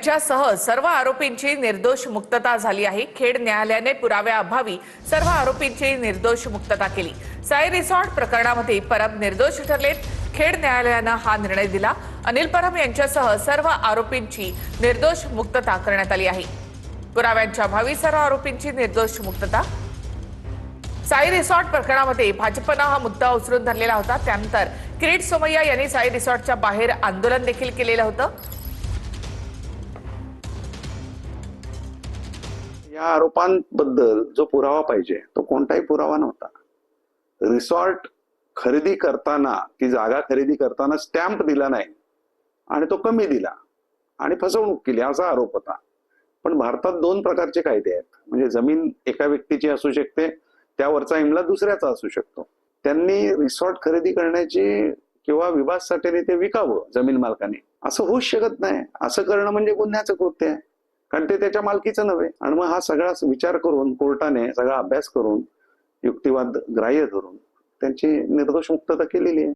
यांच्यासह सर्व आरोपींची निर्दोष मुक्तता झाली आहे। खेड न्यायालयाने पुराव्याअभावी सर्व आरोपींची निर्दोष मुक्तता केली। साई रिसॉर्ट प्रकरणामध्ये परब निर्दोष ठरलेत। खेड न्यायालयाने हा निर्णय दिला। अनिल परब यांच्यासह सर्व आरोपींची निर्दोष मुक्तता करण्यात आली आहे। पुराव्यांच्या अभावी सर्व आरोपींची निर्दोष मुक्तता। साई रिसॉर्ट प्रकरणामध्ये भाजपने हा मुद्दा उचलून धरलेला होता। त्यानंतर किरीट सोमय्या यांनी साई रिसॉर्टच्या बाहेर आंदोलन देखील केलेलं होतं। या आरोपांबद्दल जो पुरावा पाहिजे तो कोणताही पुरावा नव्हता। रिसॉर्ट खरेदी करताना, ती जागा खरेदी करताना स्टॅम्प दिला नाही आणि तो कमी दिला आणि फसवणूक केली असा आरोप होता। पण भारतात दोन प्रकारचे कायदे आहेत, म्हणजे जमीन एका व्यक्तीची असू शकते, त्यावरचा इमला दुसऱ्याचा असू शकतो। त्यांनी रिसॉर्ट खरेदी करण्याची किंवा विभाससाठी ते विकावं जमीन मालकाने, असं होऊच शकत नाही। असं करणं म्हणजे गुन्ह्याचं कृत्य आहे, कारण ते त्याच्या मालकीचं नव्हे। आणि मग हा सगळा विचार करून कोर्टाने सगळा अभ्यास करून युक्तिवाद ग्राह्य धरून त्यांची निर्दोष मुक्तता केलेली आहे।